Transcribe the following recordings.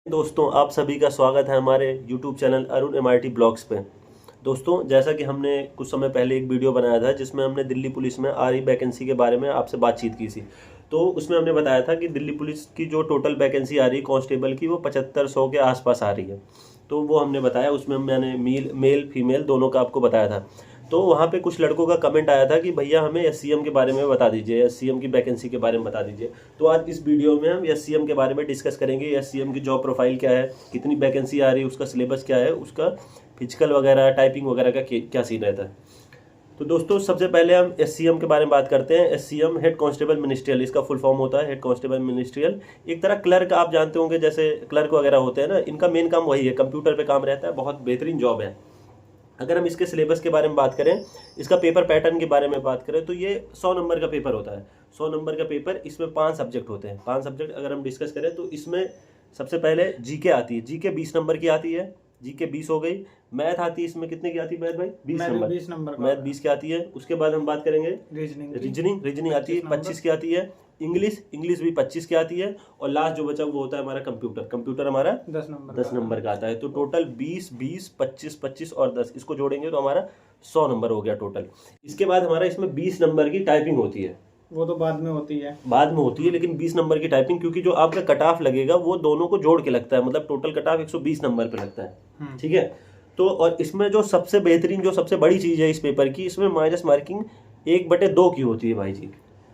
दोस्तों, आप सभी का स्वागत है हमारे YouTube channel Arun MRT blogs पे। दोस्तों, जैसा कि हमने कुछ समय पहले एक वीडियो बनाया था जिसमें हमने दिल्ली पुलिस में आ रही वैकेंसी के बारे में आपसे बातचीत की थी। तो उसमें हमने बताया था कि दिल्ली पुलिस की जो टोटल वैकेंसी आ रही है कांस्टेबल की, वो 7500 के आसपास आ रही है। तो वो हमने बताया, उसमें मैंने मेल फीमेल दोनों का आपको बताया था। तो वहाँ पे कुछ लड़कों का कमेंट आया था कि भैया हमें SCM के बारे में बता दीजिए, SCM की वैकेंसी के बारे में बता दीजिए। तो आज इस वीडियो में हम SCM के बारे में डिस्कस करेंगे। SCM की जॉब प्रोफाइल क्या है, कितनी वैकेंसी आ रही है, उसका सिलेबस क्या है, उसका फिजिकल वगैरह टाइपिंग वगैरह का क्या सीन रहता है। तो दोस्तों, सबसे पहले हम SCM के बारे में बात करते हैं। SCM हेड कांस्टेबल मिनिस्ट्रियल, इसका फुल फॉर्म होता है हेड कांस्टेबल मिनिस्ट्रियल। एक तरह क्लर्क, आप जानते होंगे जैसे क्लर्क वगैरह होते हैं ना, इनका मेन काम वही है, कंप्यूटर पे काम रहता है। बहुत बेहतरीन जॉब है। अगर हम इसके सिलेबस के बारे में बात करें, इसका पेपर पैटर्न के बारे में बात करें, तो ये 100 नंबर का पेपर होता है। 100 नंबर का पेपर, इसमें 5 सब्जेक्ट होते हैं। 5 सब्जेक्ट अगर हम डिस्कस करें तो इसमें सबसे पहले जीके आती है। जीके 20 नंबर की आती है, जीके 20 हो गई। मैथ आती है, इसमें कितने की आती है मैथ भाई? 20 नंबर मैथ 20 की आती है। उसके बाद हम बात करेंगे रीजनिंग आती है, 25 की आती है। इंग्लिश भी 25 की आती है। और लास्ट जो बचा वो होता है हमारा कंप्यूटर हमारा 10 नंबर का आता है। तो टोटल 20 20 25 25 और 10, इसको जोड़ेंगे तो हमारा 100 नंबर हो गया टोटल। इसके बाद हमारा इसमें 20 नंबर की टाइपिंग होती है। वो तो बाद में होती है, लेकिन 20 नंबर की टाइपिंग, क्योंकि जो आपका कट ऑफ लगेगा वो दोनों को जोड़ के लगता है। मतलब टोटल कट ऑफ 120 नंबर पे लगता है। ठीक है। तो और इसमें जो सबसे बेहतरीन, जो सबसे बड़ी चीज है इस पेपर की, इसमें माइनस मार्किंग 1/2 की होती है भाई जी।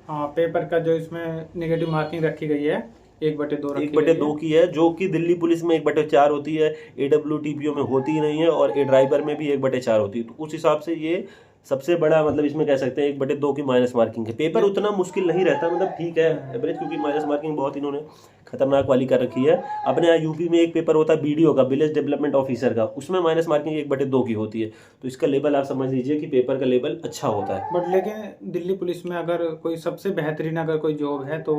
हाँ, पेपर का जो इसमें नेगेटिव मार्किंग रखी गई है 1/2 की है, जो कि दिल्ली पुलिस में 1/4 होती है, AWTPO में होती ही नहीं है, और ए ड्राइवर में भी 1/4 होती है। तो उस हिसाब से ये सबसे बड़ा, मतलब इसमें कह सकते हैं 1/2 की माइनस मार्किंग है। पेपर उतना मुश्किल नहीं रहता, मतलब ठीक है एवरेज, क्योंकि माइनस मार्किंग बहुत इन्होंने खतरनाक वाली कर रखी है। अपने यहाँ यूपी में एक पेपर होता है BDO का, विलेज डेवलपमेंट ऑफिसर का, उसमें माइनस मार्किंग 1/2 की होती है। तो इसका लेवल आप समझ लीजिए कि पेपर का लेवल अच्छा होता है। बट लेकिन दिल्ली पुलिस में अगर कोई सबसे बेहतरीन अगर कोई जॉब है तो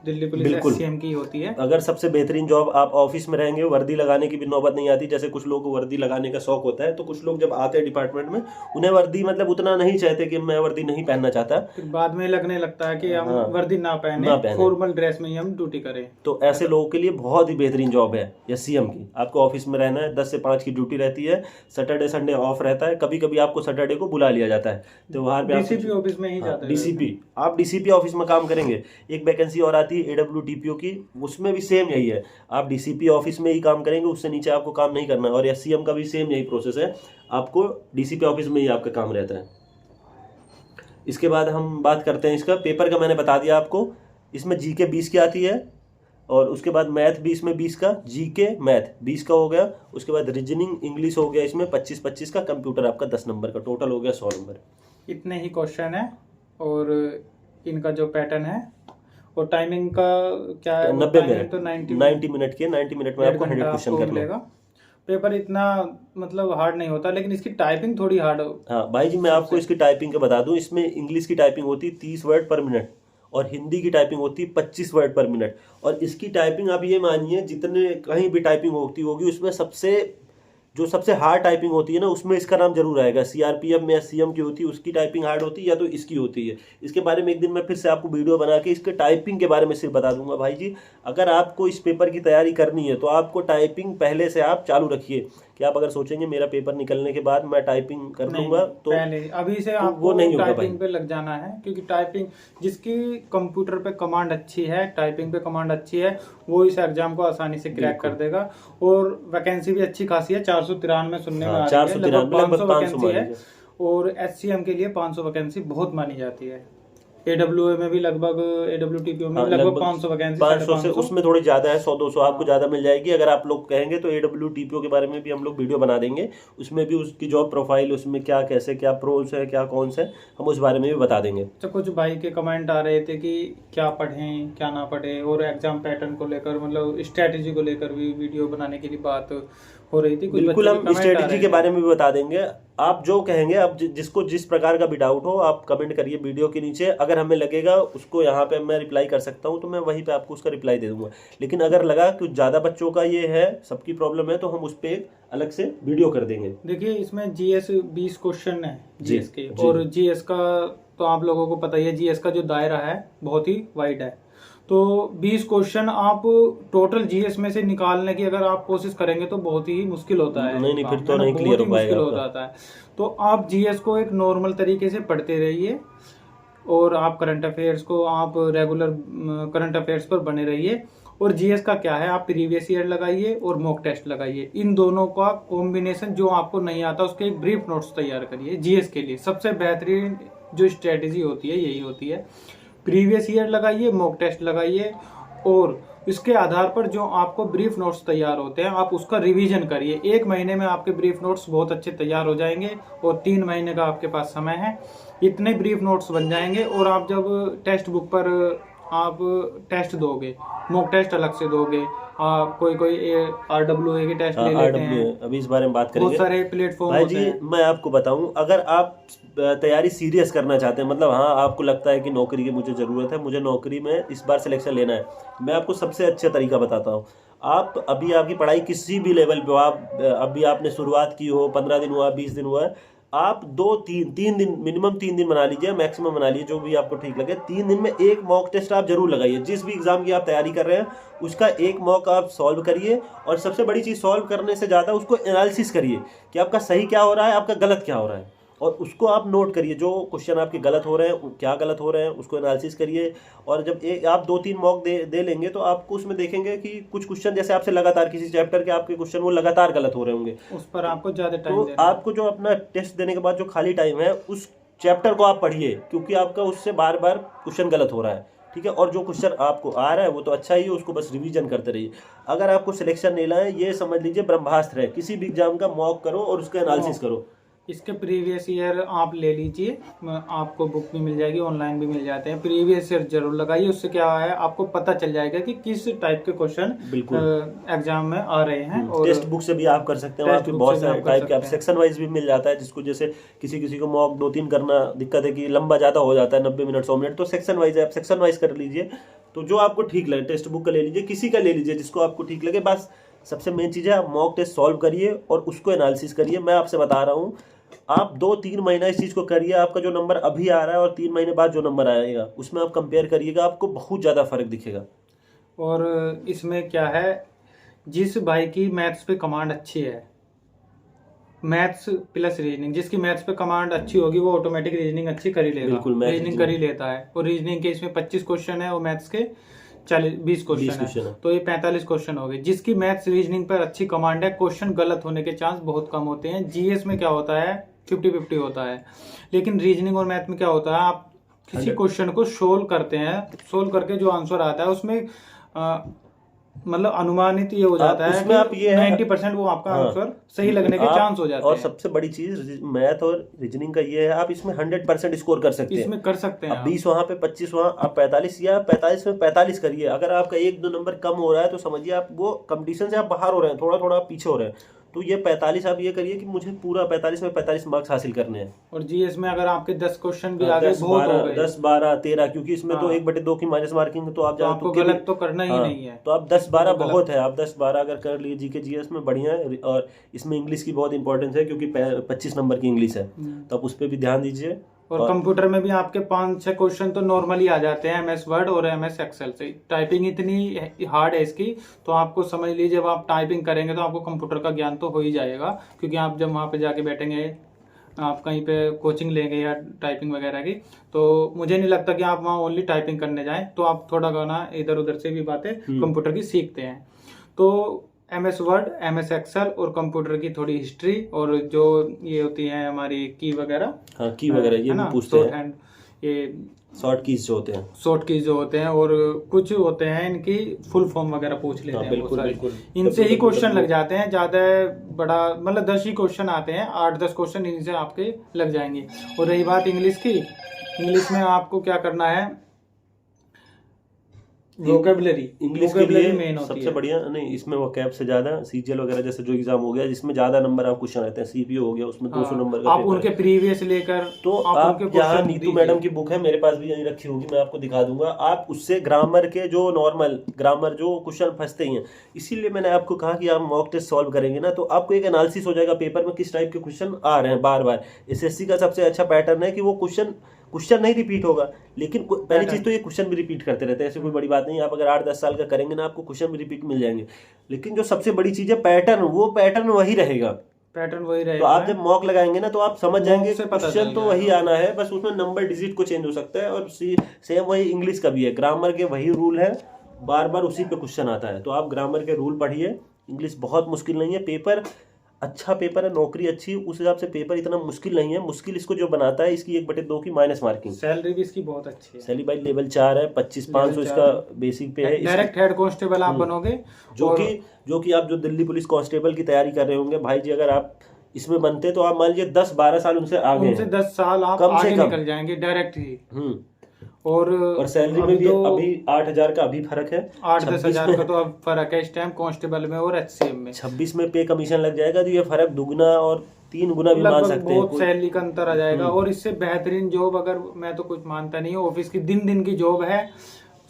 दिल्ली पुलिस SCM की होती है। अगर सबसे बेहतरीन जॉब, आप ऑफिस में रहेंगे, वर्दी लगाने की भी नौबत नहीं आती। जैसे कुछ लोगों को वर्दी लगाने का शौक होता है, तो कुछ लोग जब आते हैं डिपार्टमेंट में, उन्हें वर्दी मतलब उतना नहीं चाहते कि मैं वर्दी नहीं पहनना चाहता, फिर बाद में लगने लगता है कि हम वर्दी ना पहने, फॉर्मल ड्रेस में ही हम ड्यूटी करें। तो ऐसे लोगों के लिए बहुत ही बेहतरीन जॉब है SCM की। आपको ऑफिस में रहना है, 10 से 5 की ड्यूटी रहती है, सैटरडे संडे ऑफ रहता है। कभी कभी आपको सैटरडे को बुला लिया जाता है त्योहार पे। DCP ऑफिस में ही जाते हैं। आप DCP ऑफिस में काम करेंगे। एक वैकेंसी और आती है AWTPO की, उसमें भी सेम यही है, आप DCP ऑफिस में ही काम करेंगे, उससे नीचे आपको काम नहीं करना है। और SCM का भी सेम यही प्रोसेस है, आपको DCP ऑफिस में ही आपका काम रहता है। इसके बाद हम बात करते हैं इसका पेपर का। मैंने बता दिया आपको, इसमें GK 20 की आती है, और उसके बाद मैथ भी इसमें 20 का, GK मैथ 20 का हो गया। उसके बाद रीजनिंग इंग्लिश हो गया इसमें 25-25 का, कंप्यूटर आपका 10 नंबर का, टोटल हो गया 100 नंबर। इतने ही क्वेश्चन है, और इनका जो पैटर्न है और टाइमिंग का क्या है, 90 मिनट, तो 90 मिनट के 90 मिनट में आपको 100 क्वेश्चन करना है। पेपर इतना मतलब हार्ड नहीं होता, लेकिन इसकी टाइपिंग थोड़ी हार्ड हो। हाँ भाई जी, मैं आपको इसकी टाइपिंग का बता दूं। इसमें इंग्लिश की टाइपिंग होती है 30 वर्ड पर मिनट, और हिंदी की टाइपिंग होती है 25 वर्ड पर मिनट। और इसकी टाइपिंग आप ये मानिए, जितने कहीं भी टाइपिंग होती होगी, उसमें सबसे हार्ड टाइपिंग होती है ना, उसमें इसका नाम जरूर आएगा। CRPF में SCM की होती है, उसकी टाइपिंग हार्ड होती है, या तो इसकी होती है। इसके बारे में एक दिन मैं फिर से आपको वीडियो बना के इसके टाइपिंग के बारे में सिर्फ बता दूंगा। भाई जी, अगर आपको इस पेपर की तैयारी करनी है तो आपको टाइपिंग पहले से आप चालू रखिए। कि आप अगर सोचेंगे मेरा पेपर निकलने के बाद मैं टाइपिंग कर लूंगा, तो पहले अभी से आपको वो नहीं होगा। टाइपिंग पे लग जाना है, क्योंकि टाइपिंग, जिसकी कंप्यूटर पे कमांड अच्छी है, टाइपिंग पे कमांड अच्छी है, वो इस एग्जाम को आसानी से क्रैक कर देगा। और वैकेंसी भी अच्छी खासी है, 493 सुनने में आ रही है, लगभग 500 वैकेंसी है। और SCM के लिए 500 वैकेंसी बहुत मानी जाती है। AWA में भी लगभग, AWTPO में लगभग 500 वैकेंसी, 500 से उसमें थोड़ी ज्यादा है, 100-200 आपको ज्यादा मिल जाएगी। अगर आप लोग कहेंगे तो AWTPO के बारे में भी हम लोग वीडियो बना देंगे, उसमें भी उसकी जॉब प्रोफाइल, उसमें क्या कैसे क्या प्रोस है, क्या कौन से, हम उस बारे में भी बता देंगे। तो कुछ भाई के कमेंट आ रहे थे कि क्या पढ़ें क्या ना पढ़ें, और एग्जाम पैटर्न को लेकर, मतलब स्ट्रेटेजी को लेकर भी वीडियो बनाने की भी बात हो रही थी। बिल्कुल, हम स्ट्रेटेजी के बारे में भी बता देंगे। आप जो कहेंगे, आप जिसको जिस प्रकार का भी डाउट हो, आप कमेंट करिए वीडियो के नीचे। अगर हमें लगेगा उसको यहाँ पे मैं रिप्लाई कर सकता हूँ, तो मैं वहीं पे आपको उसका रिप्लाई दे दूंगा। लेकिन अगर लगा कि ज़्यादा बच्चों का ये है, सबकी प्रॉब्लम है, तो हम उस पर अलग से वीडियो कर देंगे। देखिए, इसमें GS 20 क्वेश्चन है GS के, और GS का तो आप लोगों को पता ही है, GS का जो दायरा है बहुत ही वाइड है। तो 20 क्वेश्चन आप टोटल जीएस में से निकालने की अगर आप कोशिश करेंगे तो बहुत ही मुश्किल होता है। नहीं फिर तो है ना, नहीं क्लियर बहुत हो ही मुश्किल पाएगा हो आपका। जाता है। तो आप जीएस को एक नॉर्मल तरीके से पढ़ते रहिए और आप करंट अफेयर्स को आप रेगुलर करंट अफेयर्स पर बने रहिए। और जीएस का क्या है, आप प्रीवियस ईयर लगाइए और मॉक टेस्ट लगाइए, इन दोनों का कॉम्बिनेशन, जो आपको नहीं आता उसके एक ब्रीफ नोट्स तैयार करिए। जीएस के लिए सबसे बेहतरीन जो स्ट्रेटेजी होती है यही होती है, प्रीवियस ईयर लगाइए, मॉक टेस्ट लगाइए और इसके आधार पर जो आपको ब्रीफ नोट्स तैयार होते हैं आप उसका रिवीजन करिए। 1 महीने में आपके ब्रीफ नोट्स बहुत अच्छे तैयार हो जाएंगे और 3 महीने का आपके पास समय है, इतने ब्रीफ नोट्स बन जाएंगे। और आप जब टेक्स्ट बुक पर आप टेस्ट दोगे, मॉक टेस्ट अलग से दोगे, कोई RWA के टेस्ट ले लेते हैं, अभी इस बारे में बात बहुत करेंगे सारे प्लेटफॉर्म भाई होते जी। हैं। मैं आपको बताऊं, अगर आप तैयारी सीरियस करना चाहते हैं, मतलब हाँ आपको लगता है कि नौकरी की मुझे ज़रूरत है, मुझे नौकरी में इस बार सिलेक्शन लेना है, मैं आपको सबसे अच्छा तरीका बताता हूँ। आप अभी आपकी पढ़ाई किसी भी लेवल पे हो, आप अभी आपने शुरुआत की हो, 15 दिन हुआ, 20 दिन हुआ है, आप 2-3 दिन, मिनिमम 3 दिन बना लीजिए, मैक्सिमम बना लीजिए, जो भी आपको ठीक लगे। 3 दिन में एक मॉक टेस्ट आप जरूर लगाइए। जिस भी एग्जाम की आप तैयारी कर रहे हैं उसका एक मॉक आप सॉल्व करिए। और सबसे बड़ी चीज़, सॉल्व करने से ज़्यादा उसको एनालिसिस करिए कि आपका सही क्या हो रहा है, आपका गलत क्या हो रहा है, और उसको आप नोट करिए। जो क्वेश्चन आपके गलत हो रहे हैं, क्या गलत हो रहे हैं, उसको एनालिसिस करिए। और जब आप 2-3 मॉक दे लेंगे तो आपको उसमें देखेंगे कि कुछ क्वेश्चन जैसे आपसे लगातार किसी चैप्टर के आपके क्वेश्चन वो लगातार गलत हो रहे होंगे, उस पर आपको ज़्यादा टाइम तो देना है। आपको जो अपना टेस्ट देने के बाद जो खाली टाइम है उस चैप्टर को आप पढ़िए, क्योंकि आपका उससे बार बार क्वेश्चन गलत हो रहा है, ठीक है। और जो क्वेश्चन आपको आ रहा है वो तो अच्छा ही है, उसको बस रिवीजन करते रहिए। अगर आपको सिलेक्शन लेना है, ये समझ लीजिए ब्रह्मास्त्र है, किसी भी एग्जाम का मॉक करो और उसका एनालिसिस करो। इसके प्रीवियस ईयर आप ले लीजिए, आपको बुक भी मिल जाएगी, ऑनलाइन भी मिल जाते हैं। प्रीवियस ईयर जरूर लगाइए, उससे क्या है आपको पता चल जाएगा कि किस टाइप के क्वेश्चन एग्जाम में आ रहे हैं। और टेक्स्ट बुक से भी आप कर सकते हैं, वहाँ पे बहुत सारे टाइप के, आप सेक्शन वाइज भी मिल जाता है, जिसको जैसे किसी को मॉक 2-3 करना दिक्कत है कि लंबा ज़्यादा हो जाता है, 90 मिनट 100 मिनट, तो सेक्शन वाइज है, आप सेक्शन वाइज कर लीजिए। तो जो आपको ठीक लगे, टेक्स्ट बुक का ले लीजिए, किसी का ले लीजिए जिसको आपको ठीक लगे। बस सबसे मेन चीज़ है आप मॉक टेस्ट सॉल्व करिए और उसको एनालिसिस करिए। मैं आपसे बता रहा हूँ, आप 2-3 महीना इस चीज़ को करिए, आपका जो नंबर अभी आ रहा है और 3 महीने बाद जो नंबर आएगा उसमें आप कंपेयर करिएगा, आपको बहुत ज़्यादा फर्क दिखेगा। और इसमें क्या है, जिस भाई की मैथ्स पे कमांड अच्छी है, मैथ्स प्लस रीजनिंग, जिसकी मैथ्स पे कमांड अच्छी होगी वो ऑटोमेटिक रीजनिंग अच्छी कर ही लेगा, बिल्कुल, रीजनिंग कर ही लेता है। और रीजनिंग के इसमें 25 क्वेश्चन है और मैथ्स के 20 क्वेश्चन है, तो ये 45 क्वेश्चन हो गए। जिसकी मैथ्स रीजनिंग पर अच्छी कमांड है, क्वेश्चन गलत होने के चांस बहुत कम होते हैं। जीएस में क्या होता है, 50-50 होता है, लेकिन रीजनिंग और मैथ में क्या होता है, आप किसी क्वेश्चन को सोल्व करते हैं, सोल्व करके जो आंसर आता है उसमें मतलब अनुमानित ये हो जाता है कि आप ये 90% वो आपका आंसर सही लगने के चांस हो जाते हैं। और सबसे बड़ी चीज मैथ और रीजनिंग का ये है, आप इसमें 100% स्कोर कर सकते हैं, इसमें कर सकते हैं। 20 वहाँ पे 25 वहाँ, आप 45 या 45 में 45 करिए। अगर आपका 1-2 नंबर कम हो रहा है तो समझिए आप वो कंपटीशन से आप बाहर हो रहे हैं, थोड़ा थोड़ा आप पीछे हो रहे हैं। तो ये 45 आप ये करिए कि मुझे पूरा 45 में 45 मार्क्स हासिल करने हैं। और जीएस में अगर आपके 10 क्वेश्चन भी आ गए, बहुत हो गए, 10, 12, 13, क्योंकि इसमें तो 1/2 की माइनस मार्किंग, तो आप आपको गलत तो करना ही नहीं है। तो आप 10-12 बहुत है, आप 10-12 अगर कर लीजिए जीके जीएस में बढ़िया है। और इसमें इंग्लिश की बहुत इंपॉर्टेंस है, क्योंकि 25 नंबर की इंग्लिश है, तो आप उस पर भी ध्यान दीजिए। और कंप्यूटर में भी आपके 5-6 क्वेश्चन तो नॉर्मली आ जाते हैं, MS वर्ड और MS एक्सेल से। टाइपिंग इतनी हार्ड है इसकी, तो आपको समझ लीजिए जब आप टाइपिंग करेंगे तो आपको कंप्यूटर का ज्ञान तो हो ही जाएगा, क्योंकि आप जब वहाँ पे जाके बैठेंगे, आप कहीं पे कोचिंग लेंगे या टाइपिंग वगैरह की, तो मुझे नहीं लगता कि आप वहाँ ओनली टाइपिंग करने जाएं, तो आप थोड़ा गाना इधर उधर से भी बातें कंप्यूटर की सीखते हैं। तो MS वर्ड, MS एक्सेल और कंप्यूटर की थोड़ी हिस्ट्री, और जो ये होती है हमारी की वगैरह, की वगैरह ये भी पूछते हैं, ये शॉर्ट कीज जो होते हैं, शॉर्ट कीज जो होते हैं, और कुछ होते हैं इनकी फुल फॉर्म वगैरह पूछ लेते हैं। बिल्कुल, इनसे ही क्वेश्चन लग जाते हैं, ज्यादा बड़ा मतलब 10 ही क्वेश्चन आते हैं, 8-10 क्वेश्चन इनसे आपके लग जाएंगे। और रही बात इंग्लिश की, इंग्लिश में आपको क्या करना है, वोकैबुलरी, इंग्लिश के लिए मेन सबसे बढ़िया नहीं, इसमें वोकैब से ज्यादा सीजीएल वगैरह जैसे जो एग्जाम हो गया जिसमें ज्यादा नंबर आप क्वेश्चन रहते हैं, सीपीओ हो गया उसमें 200 नंबर का आप उनके प्रीवियस लेकर, तो आप यहाँ नीतू मैडम की बुक है, मेरे पास भी यहीं रखी होगी, मैं आपको दिखा दूंगा। आप उससे ग्रामर के जो नॉर्मल ग्रामर जो क्वेश्चन फंसते ही हैं, इसीलिए मैंने आपको कहा कि आप मॉक टेस्ट सॉल्व करेंगे ना तो आपको एक एनालिसिस हो जाएगा पेपर में किस टाइप के क्वेश्चन आ रहे हैं बार बार। एसएससी का सबसे अच्छा पैटर्न है कि वो क्वेश्चन क्वेश्चन नहीं रिपीट होगा, लेकिन पहली चीज़ तो ये क्वेश्चन भी रिपीट करते रहते हैं, ऐसी कोई बड़ी बात नहीं। आप अगर 8-10 साल का करेंगे ना, आपको क्वेश्चन भी रिपीट मिल जाएंगे। लेकिन जो सबसे बड़ी चीज़ है पैटर्न, वो पैटर्न वही रहेगा। पैटर्न वही तो रहेगा। आप जब मॉक लगाएंगे ना, तो आप समझ जाएंगे से पता क्वेश्चन चल तो वही आना है, बस उसमें नंबर डिजिट को चेंज हो सकता है। और सेम वही इंग्लिश का भी है, ग्रामर के वही रूल है, बार बार उसी पे क्वेश्चन आता है। तो आप ग्रामर के रूल पढ़िए, इंग्लिश बहुत मुश्किल नहीं है, पेपर अच्छा पेपर है, नौकरी अच्छी, उस हिसाब से पेपर इतना मुश्किल नहीं है। मुश्किल इसको जो बनाता है, इसकी 1/2 की माइनस मार्किंग। सैलरी भी इसकी बहुत अच्छी है। सैलरी भाई लेवल 4 है, 25,500 इसका बेसिक पे है। डायरेक्ट हेड कांस्टेबल आप बनोगे, जो कि आप जो दिल्ली पुलिस कांस्टेबल की तैयारी कर रहे होंगे भाई जी, अगर आप इसमें बनते तो आप मान लीजिए 10-12 साल उनसे आगे, उनसे 10 साल आप कम से आगे कम निकल जाएंगे डायरेक्ट ही। और सैलरी में भी अभी 8,000 का अभी फर्क है, 8-10 हजार का तो अब फर्क है इस टाइम कांस्टेबल में और HCM में। 26 में पे कमीशन लग जाएगा, तो ये फर्क दुगना और 3 गुना भी मान सकते हैं। बहुत सैलरी का अंतर आ जाएगा। और इससे बेहतरीन जॉब, अगर मैं तो कुछ मानता नहीं हूँ, ऑफिस की दिन की जॉब है,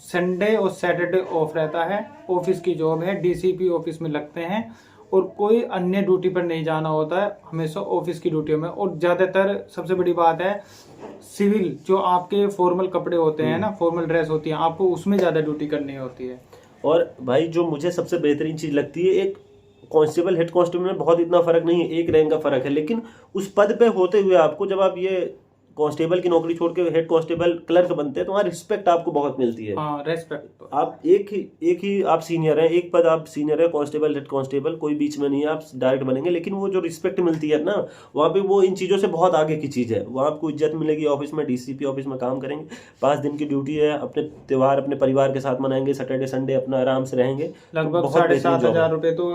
संडे और सैटरडे ऑफ रहता है, ऑफिस की जॉब है, DCP ऑफिस में लगते हैं और कोई अन्य ड्यूटी पर नहीं जाना होता है, हमेशा ऑफिस की ड्यूटी में। और ज़्यादातर सबसे बड़ी बात है, सिविल जो आपके फॉर्मल कपड़े होते हैं ना, फॉर्मल ड्रेस होती है, आपको उसमें ज़्यादा ड्यूटी करनी होती है। और भाई जो मुझे सबसे बेहतरीन चीज़ लगती है, एक कांस्टेबल हेड कांस्टेबल में बहुत इतना फर्क नहीं है, एक रैंक का फर्क है, लेकिन उस पद पे होते हुए आपको, जब आप ये कांस्टेबल की नौकरी छोड़ के हेड कांस्टेबल क्लर्क बनते हैं, तो वहाँ रिस्पेक्ट आपको बहुत मिलती है। हाँ, रेस्पेक्ट। तो आप एक ही आप सीनियर हैं, एक पद आप सीनियर है, कांस्टेबल हेड कांस्टेबल, कोई बीच में नहीं है, आप डायरेक्ट बनेंगे। लेकिन वो जो रिस्पेक्ट मिलती है ना, वहाँ पे वो इन चीज़ों से बहुत आगे की चीज़ है। वहाँ आपको इज्जत मिलेगी, ऑफिस में DCP ऑफिस में काम करेंगे, 5 दिन की ड्यूटी है, अपने त्यौहार अपने परिवार के साथ मनाएंगे, सैटरडे संडे अपना आराम से रहेंगे। लगभग 7,500 रुपये तो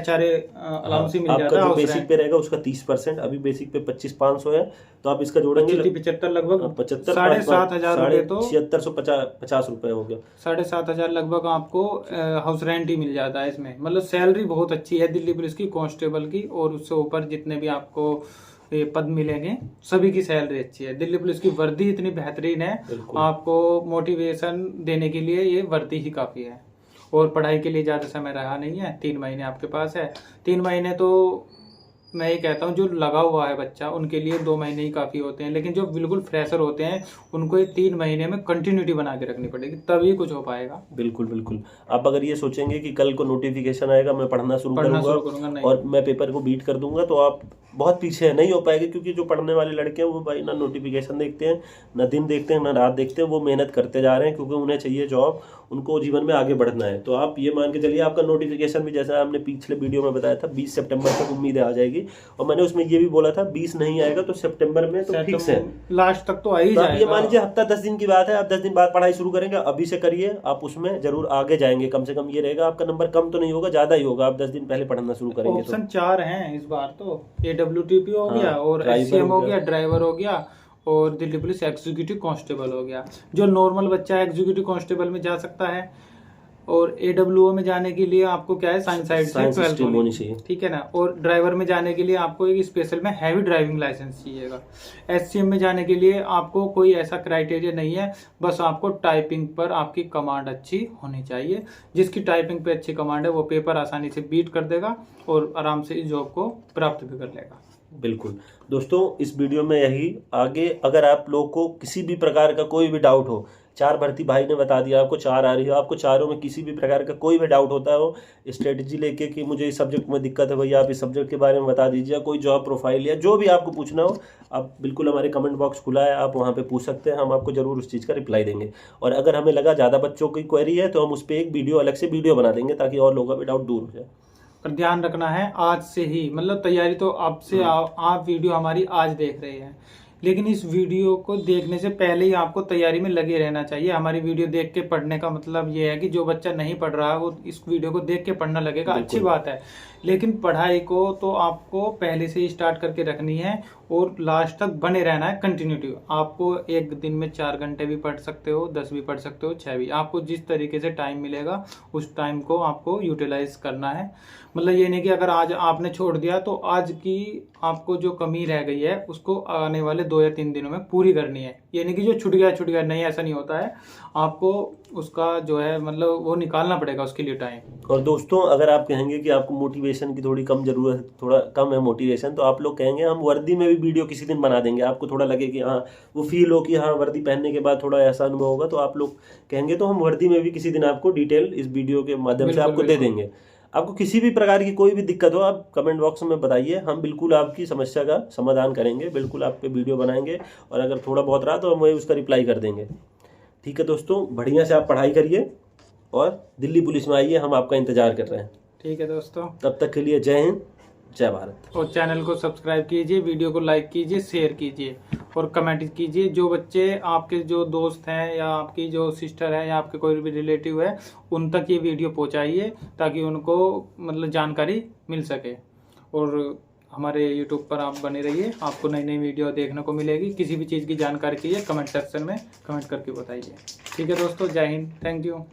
HRA अलाउंस ही मिल जाता है। आपका जो बेसिक पे रहेगा उसका 30%, अभी बेसिक पे 25,500 है, तो आप इसका जोड़ेंगे 75 लगभग 75, 7,500 रुपये, तो 7650 रुपये हो गया। 7,500 लगभग आपको हाउस रेंट ही मिल जाता है इसमें। मतलब सैलरी बहुत अच्छी है दिल्ली पुलिस की कांस्टेबल की, और उससे ऊपर जितने भी आपको ये पद मिलेंगे सभी की सैलरी अच्छी है। दिल्ली पुलिस की वर्दी इतनी बेहतरीन है, आपको मोटिवेशन देने के लिए ये वर्दी ही काफ़ी है। और पढ़ाई के लिए ज़्यादा समय रहा नहीं है, 3 महीने आपके पास है। 3 महीने तो मैं ये कहता हूँ, जो लगा हुआ है बच्चा उनके लिए 2 महीने ही काफ़ी होते हैं, लेकिन जो बिल्कुल फ्रेशर होते हैं उनको ये 3 महीने में कंटिन्यूटी बना के रखनी पड़ेगी, तभी कुछ हो पाएगा। बिल्कुल बिल्कुल। आप अगर ये सोचेंगे कि कल को नोटिफिकेशन आएगा, मैं पढ़ना शुरू करूंगा और मैं पेपर को बीट कर दूंगा, तो आप बहुत पीछे है, नहीं हो पाएगा। क्योंकि जो पढ़ने वाले लड़के हैं वो भाई ना नोटिफिकेशन देखते हैं, ना दिन देखते हैं, ना रात देखते हैं, वो मेहनत करते जा रहे हैं, क्योंकि उन्हें चाहिए जॉब, उनको जीवन में आगे बढ़ना है। तो आप ये मान के चलिए, आपका नोटिफिकेशन भी जैसा हमने पिछले वीडियो में बताया था 20 सितंबर तक उम्मीद आ जाएगी। और मैंने उसमें ये भी बोला था 20 नहीं आएगा तो सितंबर में तो फिक्स है, लास्ट तक तो आ ही जाएगा। ये मान लीजिए हफ्ता 10 दिन की बात है, आप 10 दिन बाद पढ़ाई शुरू करेंगे, अभी से करिए, आप उसमें जरूर आगे जाएंगे। कम से कम ये रहेगा, आपका नंबर कम तो नहीं होगा, ज्यादा ही होगा, आप 10 दिन पहले पढ़ना शुरू करेंगे। ऑप्शन 4 हैं इस बार तो, AWTP हो गया, और HCM हो गया, ड्राइवर हो गया, और दिल्ली पुलिस एग्जीक्यूटिव कांस्टेबल हो गया। जो नॉर्मल बच्चा एग्जीक्यूटिव कांस्टेबल में जा सकता है, और AWO में जाने के लिए आपको क्या है, साइंस साइड से 12 होनी चाहिए, ठीक है ना। और ड्राइवर में जाने के लिए आपको एक स्पेशल में हैवी ड्राइविंग लाइसेंस चाहिएगा। HCM में जाने के लिए आपको कोई ऐसा क्राइटेरिया नहीं है, बस आपको टाइपिंग पर आपकी कमांड अच्छी होनी चाहिए। जिसकी टाइपिंग पे अच्छी कमांड है वो पेपर आसानी से बीट कर देगा और आराम से इस जॉब को प्राप्त भी कर लेगा। बिल्कुल दोस्तों, इस वीडियो में यही। आगे अगर आप लोग को किसी भी प्रकार का कोई भी डाउट हो, 4 भर्ती भाई ने बता दिया, आपको 4 आ रही है, आपको चारों में किसी भी प्रकार का कोई भी डाउट होता है, वो स्ट्रेटजी लेके कि मुझे इस सब्जेक्ट में दिक्कत है भैया, आप इस सब्जेक्ट के बारे में बता दीजिए, कोई जॉब प्रोफाइल या जो भी आपको पूछना हो, आप बिल्कुल, हमारे कमेंट बॉक्स खुला है, आप वहाँ पे पूछ सकते हैं, हम आपको जरूर उस चीज़ का रिप्लाई देंगे। और अगर हमें लगा ज़्यादा बच्चों की क्वेरी है तो हम उस पर एक वीडियो अलग से वीडियो बना देंगे, ताकि और लोगों का भी डाउट दूर हो जाए। पर ध्यान रखना है आज से ही, मतलब तैयारी तो अब से आप वीडियो हमारी आज देख रहे हैं, लेकिन इस वीडियो को देखने से पहले ही आपको तैयारी में लगे रहना चाहिए। हमारी वीडियो देख के पढ़ने का मतलब ये है कि जो बच्चा नहीं पढ़ रहा है वो इस वीडियो को देख के पढ़ना लगेगा, अच्छी बात है, लेकिन पढ़ाई को तो आपको पहले से ही स्टार्ट करके रखनी है और लास्ट तक बने रहना है, कंटिन्यूटी। आपको एक दिन में 4 घंटे भी पढ़ सकते हो, 10 भी पढ़ सकते हो, 6 भी, आपको जिस तरीके से टाइम मिलेगा उस टाइम को आपको यूटिलाइज करना है। मतलब ये नहीं कि अगर आज आपने छोड़ दिया तो आज की आपको जो कमी रह गई है उसको आने वाले 2 या 3 दिनों में पूरी करनी है। ये नहीं कि जो छूट गया नहीं, ऐसा नहीं होता है। आपको उसका जो है मतलब वो निकालना पड़ेगा उसके लिए टाइम। और दोस्तों अगर आप कहेंगे कि आपको मोटिवेशन की थोड़ी कम ज़रूरत है, थोड़ा कम है मोटिवेशन, तो आप लोग कहेंगे हम वर्दी में भी वीडियो किसी दिन बना देंगे, आपको थोड़ा लगे कि हाँ वो फील हो कि हाँ वर्दी पहनने के बाद थोड़ा ऐसा अनुभव होगा, तो आप लोग कहेंगे तो हम वर्दी में भी किसी दिन आपको डिटेल इस वीडियो के माध्यम से बिल्कुल, आपको दे बिल्कुल। देंगे। आपको किसी भी प्रकार की कोई भी दिक्कत हो आप कमेंट बॉक्स में बताइए, हम बिल्कुल आपकी समस्या का समाधान करेंगे, बिल्कुल आप पे वीडियो बनाएंगे, और अगर थोड़ा बहुत रहा तो हम वही उसका रिप्लाई कर देंगे। ठीक है दोस्तों, बढ़िया से आप पढ़ाई करिए और दिल्ली पुलिस में आइए, हम आपका इंतज़ार कर रहे हैं। ठीक है दोस्तों, तब तक के लिए जय हिंद, जय भारत। और चैनल को सब्सक्राइब कीजिए, वीडियो को लाइक कीजिए, शेयर कीजिए और कमेंट कीजिए। जो बच्चे आपके जो दोस्त हैं या आपकी जो सिस्टर है या आपके कोई भी रिलेटिव है, उन तक ये वीडियो पहुंचाइए ताकि उनको मतलब जानकारी मिल सके। और हमारे यूट्यूब पर आप बने रहिए, आपको नई नई वीडियो देखने को मिलेगी। किसी भी चीज़ की जानकारी चाहिए कमेंट सेक्शन में कमेंट करके बताइए। ठीक है दोस्तों, जय हिंद, थैंक यू।